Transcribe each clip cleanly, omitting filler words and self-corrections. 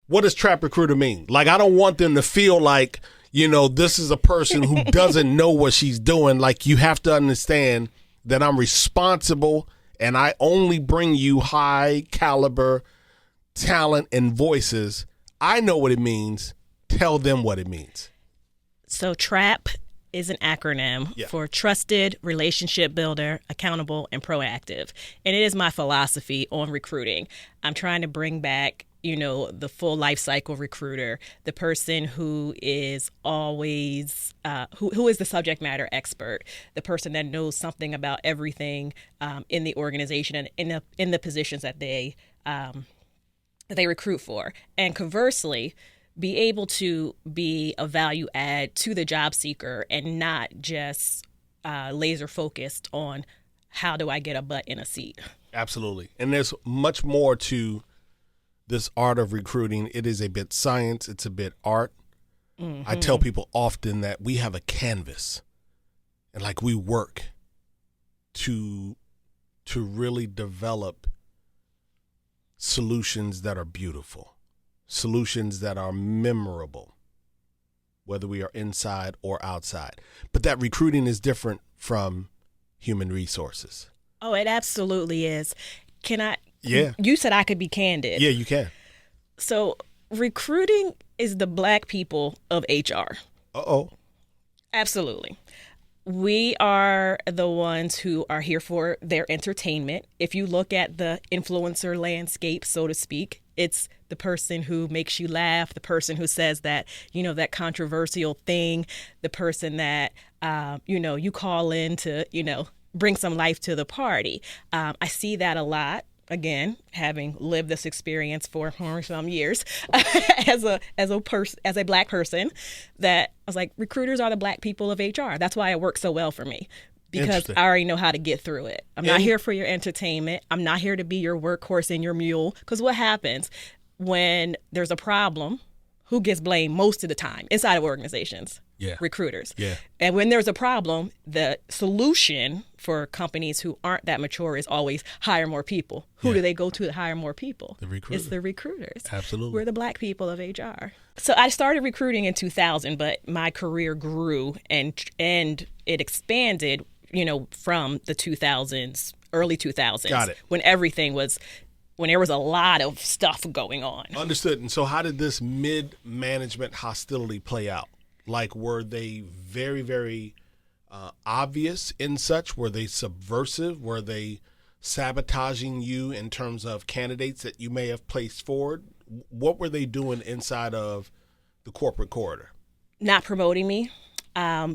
What does trap recruiter mean? Like, I don't want them to feel like, this is a person who doesn't know what she's doing. Like, you have to understand that I'm responsible and I only bring you high caliber talent and voices. I know what it means. Tell them what it means. So TRAP is an acronym for Trusted, Relationship Builder, Accountable, and Proactive. And it is my philosophy on recruiting. I'm trying to bring back, the full life cycle recruiter, the person who is always, who is the subject matter expert, the person that knows something about everything in the organization and in the positions that they recruit for. And conversely, be able to be a value add to the job seeker and not just laser focused on how do I get a butt in a seat. Absolutely. And there's much more to this art of recruiting. It is a bit science. It's a bit art. Mm-hmm. I tell people often that we have a canvas and like we work to really develop solutions that are beautiful. Solutions that are memorable, whether we are inside or outside. But that recruiting is different from human resources. Oh, it absolutely is. Can I? Yeah. You said I could be candid. Yeah, you can. So recruiting is the Black people of HR. Uh-oh. Absolutely. We are the ones who are here for their entertainment. If you look at the influencer landscape, so to speak, it's the person who makes you laugh, the person who says that, that controversial thing, the person that, you call in to, bring some life to the party. I see that a lot. Again, having lived this experience for some years as a Black person, that I was like, recruiters are the Black people of HR. That's why it works so well for me, because I already know how to get through it. I'm not here for your entertainment. I'm not here to be your workhorse and your mule. Because what happens when there's a problem? Who gets blamed most of the time inside of organizations? Yeah. Recruiters. Yeah. And when there's a problem, the solution for companies who aren't that mature is always hire more people. Who do they go to hire more people? The recruiters. It's the recruiters. Absolutely. We're the Black people of HR. So I started recruiting in 2000, but my career grew and it expanded, from the 2000s, early 2000s. Got it. When there was a lot of stuff going on. Understood. And so how did this mid-management hostility play out? Like, were they very, very obvious in such? Were they subversive? Were they sabotaging you in terms of candidates that you may have placed forward? What were they doing inside of the corporate corridor? Not promoting me,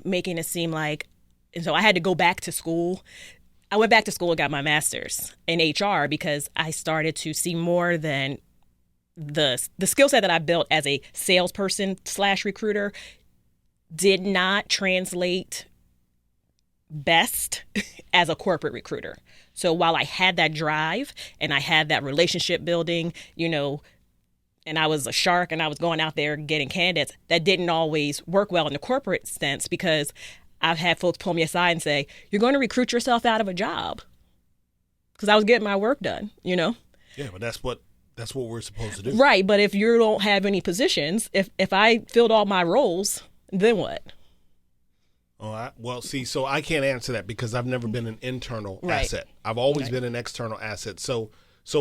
making it seem like, and so I had to go back to school. I went back to school and got my master's in HR because I started to see more than the skill set that I built as a salesperson / recruiter did not translate best as a corporate recruiter. So while I had that drive and I had that relationship building, and I was a shark and I was going out there getting candidates, that didn't always work well in the corporate sense, because I've had folks pull me aside and say, you're going to recruit yourself out of a job, because I was getting my work done, Yeah, but that's what we're supposed to do. Right. But if you don't have any positions, if I filled all my roles, then what? Oh, so I can't answer that because I've never been an internal asset. I've always been an external asset. So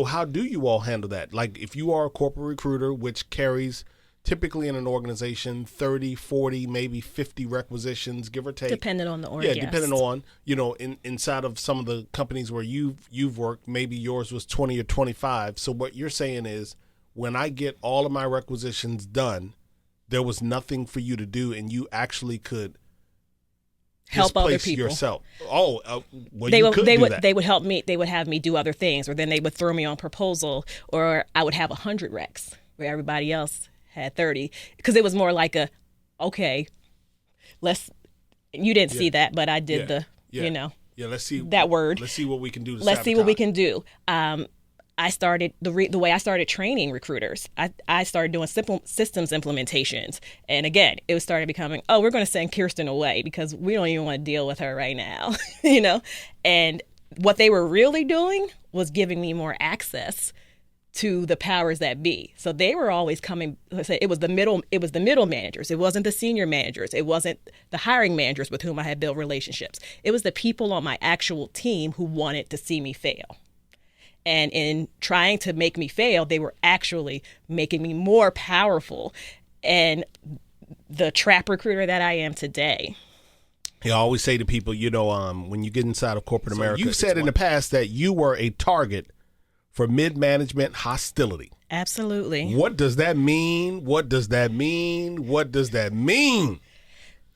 how do you all handle that? Like, if you are a corporate recruiter, which carries typically in an organization 30, 40, maybe 50 requisitions, give or take. Depending on the org. Yeah, depending on, inside of some of the companies where you've worked, maybe yours was 20 or 25. So what you're saying is, when I get all of my requisitions done, there was nothing for you to do, and you actually could help other people yourself. They would help me. They would have me do other things, or then they would throw me on proposal, or I would have 100 recs where everybody else had 30, because it was more like you didn't see that, but I did let's see that word. Let's see what we can do. Let's see what we can do. I started the way I started training recruiters. I started doing simple systems implementations, and again, it started becoming, we're going to send Kirsten away because we don't even want to deal with her right now, And what they were really doing was giving me more access to the powers that be. So they were always coming. It was the middle managers. It wasn't the senior managers. It wasn't the hiring managers with whom I had built relationships. It was the people on my actual team who wanted to see me fail. And in trying to make me fail, they were actually making me more powerful and the trap recruiter that I am today. I always say to people, when you get inside of corporate America, you've said in the past that you were a target for mid-management hostility. Absolutely. What does that mean? What does that mean? What does that mean?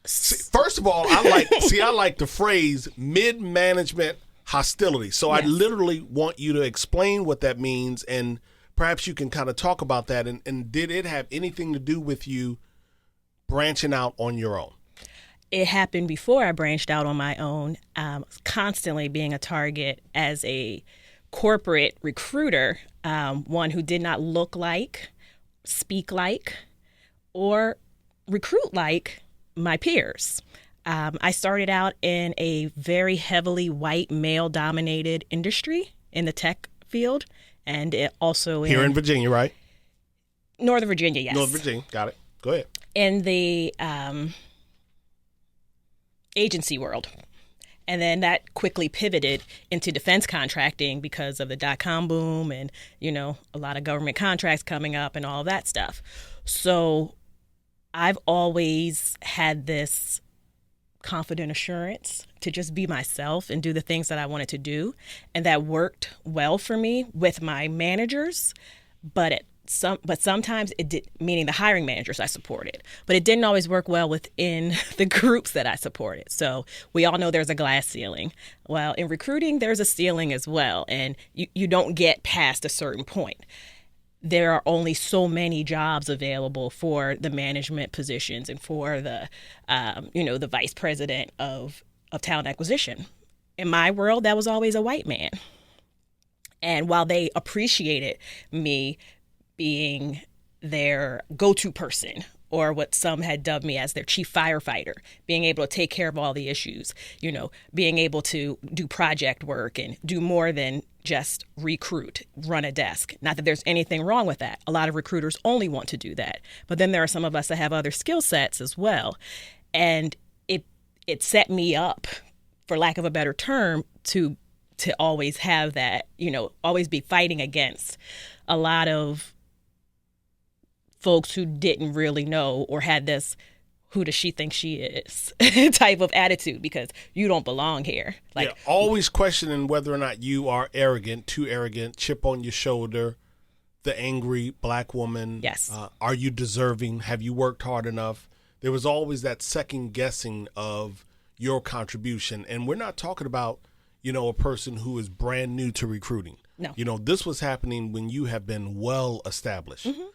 First of all, I like the phrase mid-management hostility. So yes. I literally want you to explain what that means, and perhaps you can kind of talk about that. And did it have anything to do with you branching out on your own? It happened before I branched out on my own, constantly being a target as a corporate recruiter, one who did not look like, speak like, or recruit like my peers. I started out in a very heavily white, male-dominated industry in the tech field, and it also here in Virginia, right? Northern Virginia, yes. Northern Virginia, got it. Go ahead. In the agency world. And then that quickly pivoted into defense contracting because of the dot-com boom and, a lot of government contracts coming up and all of that stuff. So I've always had this confident assurance to just be myself and do the things that I wanted to do. And that worked well for me with my managers, but sometimes it did, meaning the hiring managers I supported, but it didn't always work well within the groups that I supported. So we all know there's a glass ceiling. Well, in recruiting, there's a ceiling as well, and you don't get past a certain point. There are only so many jobs available for the management positions and for the, the vice president of talent acquisition. In my world, that was always a white man. And while they appreciated me being their go-to person, or what some had dubbed me as their chief firefighter, being able to take care of all the issues, being able to do project work and do more than just recruit, run a desk. Not that there's anything wrong with that. A lot of recruiters only want to do that. But then there are some of us that have other skill sets as well. And it set me up, for lack of a better term, to always have that, always be fighting against a lot of folks who didn't really know or had this who does she think she is type of attitude, because you don't belong here. Always questioning whether or not you are arrogant, too arrogant, chip on your shoulder, the angry black woman. Yes. Are you deserving? Have you worked hard enough? There was always that second guessing of your contribution. And we're not talking about, a person who is brand new to recruiting. No. This was happening when you have been well established. Mm-hmm.